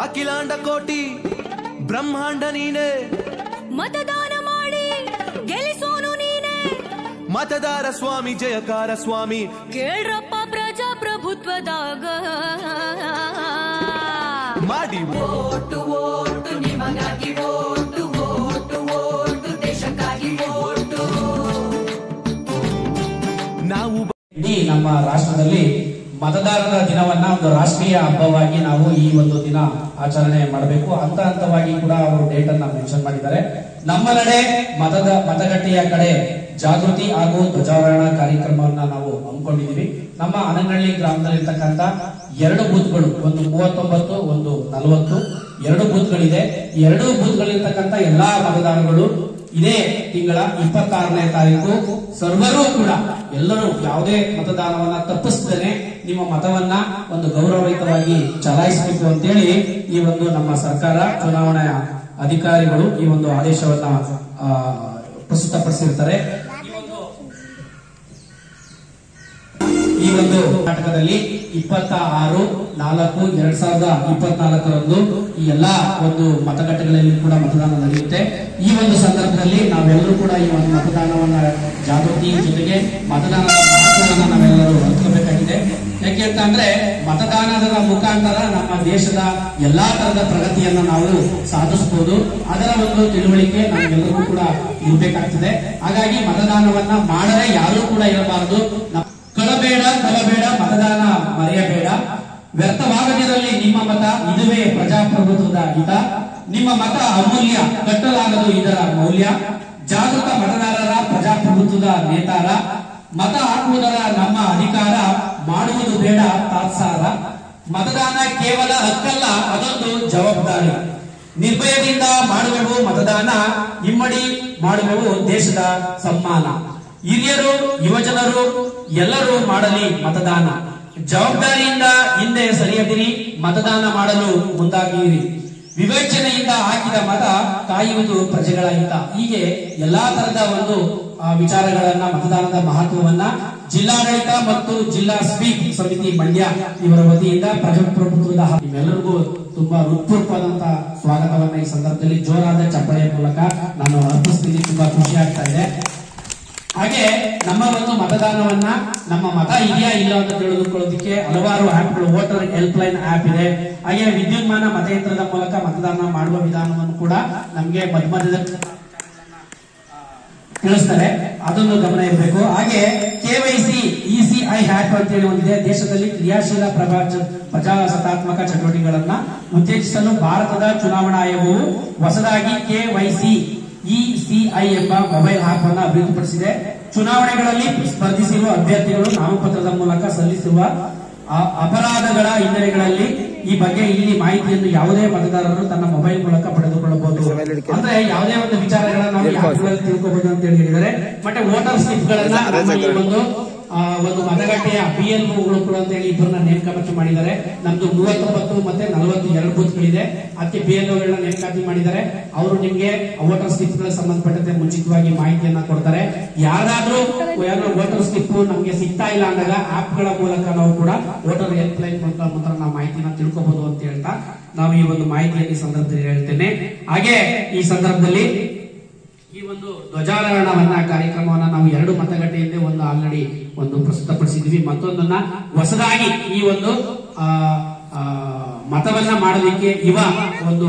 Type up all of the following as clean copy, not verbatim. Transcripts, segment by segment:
ಅಖಿಲಾಂಡ ಕೋಟಿ ಬ್ರಹ್ಮಾಂಡ ನೀನೆ, ಮತದಾನ ಮಾಡಿ ಗೆಲ್ಲಿಸೋನು ನೀನೆ, ಮತದಾರ ಸ್ವಾಮಿ ಜಯಕಾರ ಸ್ವಾಮಿ. ಕೇಳ್ರಪ್ಪ ಪ್ರಜಾಪ್ರಭುತ್ವದಾಗ ಮಾಡಿ ಓಟು ಓಟು ನಿಮಗಾಗಿ ಓಟು ಓಟು ಓಟು ದೇಶಕ್ಕಾಗಿ ಓಟು. ನಾವು ಇಡೀ ನಮ್ಮ ರಾಷ್ಟ್ರದಲ್ಲಿ ಮತದಾರರ ದಿನವನ್ನ ಒಂದು ರಾಷ್ಟ್ರೀಯ ಹಬ್ಬವಾಗಿ ನಾವು ಈ ಒಂದು ದಿನ ಆಚರಣೆ ಮಾಡಬೇಕು. ಹಂತ ಹಂತವಾಗಿ ಕೂಡ ಅವರು ಡೇಟ್ ಅನ್ನ ಮೆನ್ಷನ್ ಮಾಡಿದ್ದಾರೆ. ನಮ್ಮ ನಡೆ ಮತಗಟ್ಟೆಯ ಕಡೆ ಜಾಗೃತಿ ಹಾಗೂ ಧ್ವಜಾರೋಹಣ ಕಾರ್ಯಕ್ರಮವನ್ನ ನಾವು ಹಮ್ಮಿಕೊಂಡಿದ್ದೀವಿ. ನಮ್ಮ ಅನಗನಹಳ್ಳಿ ಗ್ರಾಮದಲ್ಲಿರ್ತಕ್ಕಂಥ 2 ಬೂತ್ಗಳು, ಒಂದು 39, ಒಂದು 40, 2 ಬೂತ್ಗಳಿದೆ. ಈ 2 ಬೂತ್ಗಳಿರ್ತಕ್ಕಂಥ ಎಲ್ಲಾ ಮತದಾರಗಳು ಇದೇ ತಿಂಗಳ 26ನೇ ತಾರೀಕು ಸರ್ವರೂ ಕೂಡ ಎಲ್ಲರೂ ಯಾವುದೇ ಮತದಾನವನ್ನ ತಪ್ಪಿಸದೇನೆ ನಿಮ್ಮ ಮತವನ್ನ ಒಂದು ಗೌರವಯುತವಾಗಿ ಚಲಾಯಿಸಬೇಕು ಅಂತೇಳಿ ಈ ಒಂದು ನಮ್ಮ ಸರ್ಕಾರ, ಚುನಾವಣಾ ಅಧಿಕಾರಿಗಳು ಈ ಒಂದು ಆದೇಶವನ್ನ ಪ್ರಸ್ತುತಪಡಿಸಿರ್ತಾರೆ. ಈ ಒಂದು ಕರ್ನಾಟಕದಲ್ಲಿ 26/4/2024 ಈ ಎಲ್ಲಾ ಒಂದು ಮತಗಟ್ಟೆಗಳಲ್ಲಿ ಕೂಡ ಮತದಾನ ನಡೆಯುತ್ತೆ. ಈ ಒಂದು ಸಂದರ್ಭದಲ್ಲಿ ನಾವೆಲ್ಲರೂ ಕೂಡ ಈ ಒಂದು ಮತದಾನವನ್ನ ಜಾಗೃತಿ ಜೊತೆಗೆ ಮತದಾನದ ಮಹತ್ವವನ್ನು ನಾವೆಲ್ಲರೂ ಅರ್ಥಬೇಕಾಗಿದೆ. ಯಾಕೆ ಅಂತ ಅಂದ್ರೆ ಮತದಾನದ ಮುಖಾಂತರ ನಮ್ಮ ದೇಶದ ಎಲ್ಲಾ ತರದ ಪ್ರಗತಿಯನ್ನ ನಾವು ಸಾಧಿಸಬಹುದು. ಅದರ ಒಂದು ತಿಳುವಳಿಕೆ ನಮಗೆಲ್ಲರಿಗೂ ಕೂಡ ಇರಬೇಕಾಗ್ತದೆ. ಹಾಗಾಗಿ ಮತದಾನವನ್ನ ಮಾಡದೆ ಯಾರೂ ಕೂಡ ಇರಬಾರದು. ಕಳಬೇಡ ಮತದಾನ ಮರೆಯಬೇಡ. ವ್ಯರ್ಥವಾಗದಿರಲಿ ನಿಮ್ಮ ಮತ, ಇದುವೇ ಪ್ರಜಾಪ್ರಭುತ್ವದ ಹಿತ. ನಿಮ್ಮ ಮತ ಅಮೂಲ್ಯ, ಕಟ್ಟಲಾಗದು ಇದರ ಮೌಲ್ಯ. ಜಾಗೃತ ಮತದಾರರ ಪ್ರಜಾಪ್ರಭುತ್ವದ ನೇತಾರ. ಮತ ಹಾಕುವುದರ ನಮ್ಮ ಅಧಿಕಾರ, ಮಾಡುವುದು ಬೇಡ ತಾತ್ಸಾರ. ಮತದಾನ ಕೇವಲ ಹಕ್ಕಲ್ಲ, ಅದೊಂದು ಜವಾಬ್ದಾರಿ. ನಿರ್ಭಯದಿಂದ ಮಾಡುವೆವು ಮತದಾನ, ಇಮ್ಮಡಿ ಮಾಡುವೆವು ದೇಶದ ಸಮ್ಮಾನ. ಹಿರಿಯರು, ಯುವಜನರು ಎಲ್ಲರೂ ಮಾಡಲಿ ಮತದಾನ. ಜವಾಬ್ದಾರಿಯಿಂದ ಹಿಂದೆ ಸರಿಯದಿರಿ, ಮತದಾನ ಮಾಡಲು ಮುಂದಾಗಿರಿ. ವಿವೇಚನೆಯಿಂದ ಹಾಕಿದ ಮತ ಕಾಯುವುದು ಪ್ರಜೆಗಳ ಹಿತ. ಹೀಗೆ ಎಲ್ಲಾ ತರದ ಒಂದು ವಿಚಾರಗಳನ್ನ, ಮತದಾನದ ಮಹತ್ವವನ್ನ ಜಿಲ್ಲಾಡಳಿತ ಮತ್ತು ಜಿಲ್ಲಾ ಸ್ವೀಪ್ ಸಮಿತಿ ಮಂಡ್ಯ ಇವರ ವತಿಯಿಂದ ಪ್ರಜಾಪ್ರಭುತ್ವದ ನಿಮ್ಮೆಲ್ಲರಿಗೂ ತುಂಬಾ ಹೃತ್ಪೂರ್ವಕವಾದಂತಹ ಸ್ವಾಗತವನ್ನ ಈ ಸಂದರ್ಭದಲ್ಲಿ ಜೋರಾದ ಚಪ್ಪಳೆಯ ಮೂಲಕ ನಾನು ಅರ್ಪಿಸ್ತೀನಿ. ತುಂಬಾ ಖುಷಿ ಆಗ್ತಾ ಇದೆ. ಹಾಗೆ ನಮ್ಮ ಒಂದು ಮತದಾನವನ್ನ, ನಮ್ಮ ಮತ ಇದೆಯಾ ಇಲ್ಲ ಅಂತ ತಿಳಿದುಕೊಳ್ಳೋದಕ್ಕೆ ಹಲವಾರು ಆಪ್ಗಳು, ವೋಟರ್ ಹೆಲ್ಪ್ ಲೈನ್ ಆಪ್ ಇದೆ. ಹಾಗೆ ವಿದ್ಯುನ್ಮಾನ ಮತಯಂತ್ರದ ಮೂಲಕ ಮತದಾನ ಮಾಡುವ ವಿಧಾನವನ್ನು ಕೂಡ ನಮ್ಗೆ ಮಧ್ಯದಲ್ಲಿ ತಿಳಿಸ್ತಾರೆ. ಅದನ್ನು ಗಮನ ಇರಬೇಕು. ಹಾಗೆ KYC ECI ಆಪ್ ಅಂತ ಹೇಳಿ ಒಂದಿದೆ. ದೇಶದಲ್ಲಿ ಕ್ರಿಯಾಶೀಲ ಪ್ರಜಾಸತ್ತಾತ್ಮಕ ಚಟುವಟಿಕೆಗಳನ್ನ ಉತ್ತೇಜಿಸಲು ಭಾರತದ ಚುನಾವಣಾ ಆಯೋಗವು ಹೊಸದಾಗಿ KYC ECI ಎಂಬ ಮೊಬೈಲ್ ಆಪ್ ಅನ್ನು ಅಭಿವೃದ್ಧಿಪಡಿಸಿದೆ. ಚುನಾವಣೆಗಳಲ್ಲಿ ಸ್ಪರ್ಧಿಸಿರುವ ಅಭ್ಯರ್ಥಿಗಳು ನಾಮಪತ್ರದ ಮೂಲಕ ಸಲ್ಲಿಸುವ ಅಪರಾಧಗಳ ಹಿನ್ನೆಲೆಗಳಲ್ಲಿ ಈ ಬಗ್ಗೆ ಇಲ್ಲಿ ಮಾಹಿತಿಯನ್ನು ಯಾವುದೇ ಮತದಾರರು ತನ್ನ ಮೊಬೈಲ್ ಮೂಲಕ ಪಡೆದುಕೊಳ್ಳಬಹುದು. ಅಂದ್ರೆ ಯಾವುದೇ ಒಂದು ವಿಚಾರಗಳನ್ನ ನಾವು ಆಪ್ಗಳಲ್ಲಿ ತಿಳ್ಕೋಬಹುದು ಅಂತ ಹೇಳಿದ್ದಾರೆ. ಮತ್ತೆ ವೋಟರ್ ಸ್ಲಿಪ್ ಗಳನ್ನ ಒಂದು ಮತಗಟ್ಟೆಯ BLOಗಳು ಕೂಡ ಅಂತ ಹೇಳಿ ಇಬ್ಬರನ್ನ ನೇಮಕಾತಿ ಮಾಡಿದ್ದಾರೆ. ನಮ್ದು 39 ಮತ್ತೆ 42 ಬೂತ್ಗಳಿದೆ. ಅದಕ್ಕೆ BLOಗಳನ್ನ ನೇಮಕಾತಿ ಮಾಡಿದ್ದಾರೆ. ಅವರು ನಿಮ್ಗೆ ವೋಟರ್ ಸ್ಲಿಪ್ ಗಳ ಸಂಬಂಧಪಟ್ಟಂತೆ ಮುಂಚಿತವಾಗಿ ಮಾಹಿತಿಯನ್ನ ಕೊಡ್ತಾರೆ. ಯಾರಾದ್ರೂ ವೋಟರ್ ಸ್ಲಿಪ್ ನಮ್ಗೆ ಸಿಗ್ತಾ ಇಲ್ಲ ಅಂದಾಗ ಆಪ್ ಗಳ ಮೂಲಕ ನಾವು ಕೂಡ ವೋಟರ್ ಹೆಲ್ಪ್ ಲೈನ್ ಮುಖಾಂತರ ನಾವು ಮಾಹಿತಿನ ತಿಳ್ಕೋಬಹುದು ಅಂತ ಹೇಳ್ತಾ ನಾವು ಈ ಒಂದು ಮಾಹಿತಿಯನ್ನು ಈ ಸಂದರ್ಭದಲ್ಲಿ ಹೇಳ್ತೇನೆ. ಹಾಗೆ ಈ ಸಂದರ್ಭದಲ್ಲಿ ಈ ಒಂದು ಧ್ವಜಾರೋಹಣವನ್ನ ಕಾರ್ಯಕ್ರಮವನ್ನ ನಾವು 2 ಮತಗಟ್ಟೆಯಲ್ಲಿ ಒಂದು ಆಲ್ರೆಡಿ ಒಂದು ಪ್ರಸ್ತುತಪಡಿಸಿದ್ವಿ. ಮತ್ತೊಂದನ್ನ ಹೊಸದಾಗಿ ಈ ಒಂದು ಮತವನ್ನ ಮಾಡೋದಕ್ಕೆ ಯುವ ಒಂದು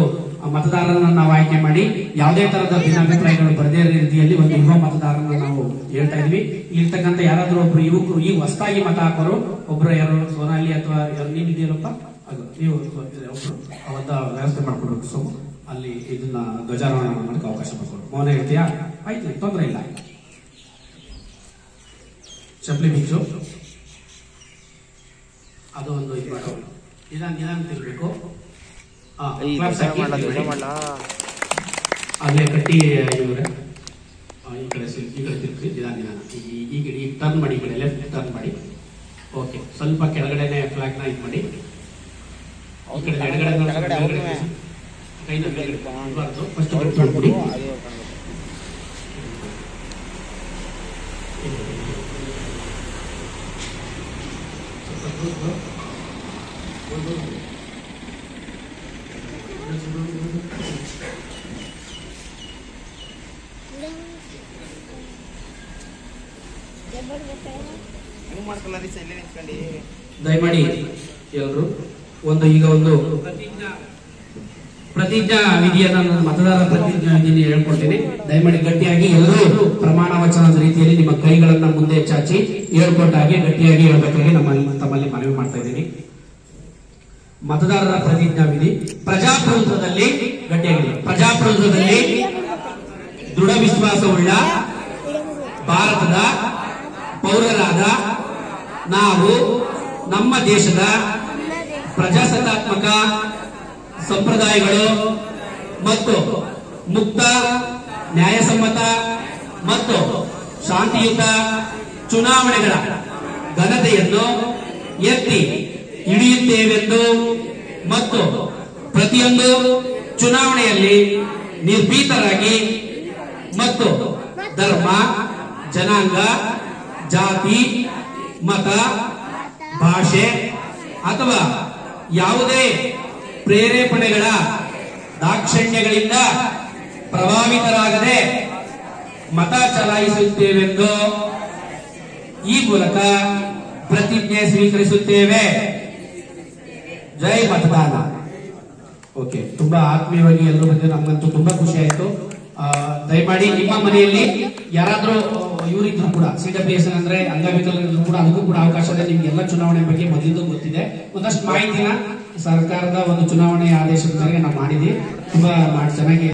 ಮತದಾರರನ್ನ ನಾವು ಆಯ್ಕೆ ಮಾಡಿ ಯಾವುದೇ ತರದ ಭಿನ್ನಾಭಿಪ್ರಾಯಗಳು ಬರದೇ ರೀತಿಯಲ್ಲಿ ಒಂದು ಯುವ ಮತದಾರರನ್ನ ನಾವು ಹೇಳ್ತಾ ಇದ್ವಿ. ಇರ್ತಕ್ಕಂಥ ಯಾರಾದ್ರೂ ಒಬ್ರು ಯುವಕರು ಈ ಹೊಸದಾಗಿ ಮತ ಹಾಕೋರು ಒಬ್ರು ಯಾರು ಸೋನಾಲಿ ಅಥವಾ ನೀವಿದೆಯಲ್ಲಪ್ಪ ನೀವು ಒಬ್ರು ಅವತ್ತ ವ್ಯವಸ್ಥೆ ಮಾಡ್ಕೊಡ್ಬೇಕು. ಸೊ ಅಲ್ಲಿ ಇದನ್ನ ಧ್ವಜಾರೋಹಣ ಮಾಡಕ್ಕೆ ಅವಕಾಶ ಮಾಡ್ಕೊಡು. ಮೌನ ಹೇಳ್ತೀಯಾ? ಆಯ್ತು, ತೊಂದರೆ ಇಲ್ಲ. ಚಪ್ಪಲಿ ಬಿಚ್ಚು, ಅದು ಒಂದು ಇದು ಮಾಡೋ ನಿಧಾನ ತಿರ್ಬೇಕು. ಅಲ್ಲೇ ಕಟ್ಟಿ ಇವ್ರೆ ಈ ಕಡೆ ತಿರ್ಸಿ ನಿಧಾನ ಈ ಕಡೆ ಟರ್ನ್ ಮಾಡಿ, ಈ ಕಡೆ ಲೆಫ್ಟ್ ಟರ್ನ್ ಮಾಡಿ. ಓಕೆ, ಸ್ವಲ್ಪ ಕೆಳಗಡೆನೆ ಫ್ಲಾಗ್ ನ ಇದು ಮಾಡಿ. ಈ ಕಡೆ ಎಡಗಡೆ ಕೈನ ಮೇಲ್ಗಡೆ ಫಸ್ಟ್ ಮಾಡ್ಬಿಡಿ. ದಯಮಾಡಿ ಎಲ್ಲರೂ ಈಗ ಒಂದು ಪ್ರತಿಜ್ಞಾ ವಿಧಿಯನ್ನ ನಾನು ಮತದಾರರ ಪ್ರತಿಜ್ಞಾ ವಿಧಿಯನ್ನು ಹೇಳ್ಕೊಡ್ತೀನಿ. ದಯಮಾಡಿ ಗಟ್ಟಿಯಾಗಿ ಎಲ್ಲರೂ ಪ್ರಮಾಣ ವಚನದ ರೀತಿಯಲ್ಲಿ ನಿಮ್ಮ ಕೈಗಳನ್ನ ಮುಂದೆ ಚಾಚಿ ಹೇಳ್ಕೊಟ್ಟಾಗಿ ಗಟ್ಟಿಯಾಗಿ ಹೇಳ್ಬೇಕಾಗಿ ತಮ್ಮಲ್ಲಿ ಮನವಿ ಮಾಡ್ತಾ ಇದ್ದೀನಿ. ಮತದಾರರ ಪ್ರತಿಜ್ಞಾ ವಿಧಿ. ಪ್ರಜಾಪ್ರಭುತ್ವದಲ್ಲಿ ಗಟ್ಟಿಯಾಗಿ ಪ್ರಜಾಪ್ರಭುತ್ವದಲ್ಲಿ ದೃಢ ವಿಶ್ವಾಸವುಳ್ಳ ಭಾರತದ ಪೌರರಾದ ನಾವು ನಮ್ಮ ದೇಶದ ಪ್ರಜಾಸತ್ತಾತ್ಮಕ ಸಂಪ್ರದಾಯಗಳು ಮತ್ತು ಮುಕ್ತ, ನ್ಯಾಯಸಮ್ಮತ ಮತ್ತು ಶಾಂತಿಯುತ ಚುನಾವಣೆಗಳ ಘನತೆಯನ್ನು ಎತ್ತಿ ಹಿಡಿಯುತ್ತೇವೆಂದು ಮತ್ತು ಪ್ರತಿಯೊಂದು ಚುನಾವಣೆಯಲ್ಲಿ ನಿರ್ಭೀತರಾಗಿ ಮತ್ತು ಧರ್ಮ, ಜನಾಂಗ, ಜಾತಿ, ಮತ, ಭಾಷೆ ಅಥವಾ ಯಾವುದೇ ಪ್ರೇರೇಪಣೆಗಳ ದಾಕ್ಷಿಣ್ಯಗಳಿಂದ ಪ್ರಭಾವಿತರಾಗದೆ ಮತ ಚಲಾಯಿಸುತ್ತೇವೆಂದು ಈ ಮೂಲಕ ಪ್ರತಿಜ್ಞೆ ಸ್ವೀಕರಿಸುತ್ತೇವೆ. ಜೈ ಮತದಾನ. ಓಕೆ, ತುಂಬಾ ಆತ್ಮೀಯವಾಗಿ ಎಲ್ಲರೂ ಬಂದು ನಮಗಂತೂ ತುಂಬಾ ಖುಷಿ ಆಯ್ತು. ದಯಮಾಡಿ ನಿಮ್ಮ ಮನೆಯಲ್ಲಿ ಯಾರಾದ್ರೂ ಇವರಿದ್ರು ಕೂಡ CWS ಅಂದ್ರೆ ಅಂಗವಿಕಲರಿದ್ರು ಕೂಡ ಅದಕ್ಕೂ ಕೂಡ ಅವಕಾಶ ಇದೆ. ನಿಮ್ಗೆ ಎಲ್ಲ ಚುನಾವಣೆ ಬಗ್ಗೆ ಮೊದಲಿಂದ ಗೊತ್ತಿದೆ. ಒಂದಷ್ಟು ಮಾಹಿತಿನ ಸರ್ಕಾರದ ಒಂದು ಚುನಾವಣೆ ಆದೇಶದ ಮೇರೆಗೆ ನಾವು ಮಾಡಿದ್ವಿ. ತುಂಬಾ ಚೆನ್ನಾಗಿ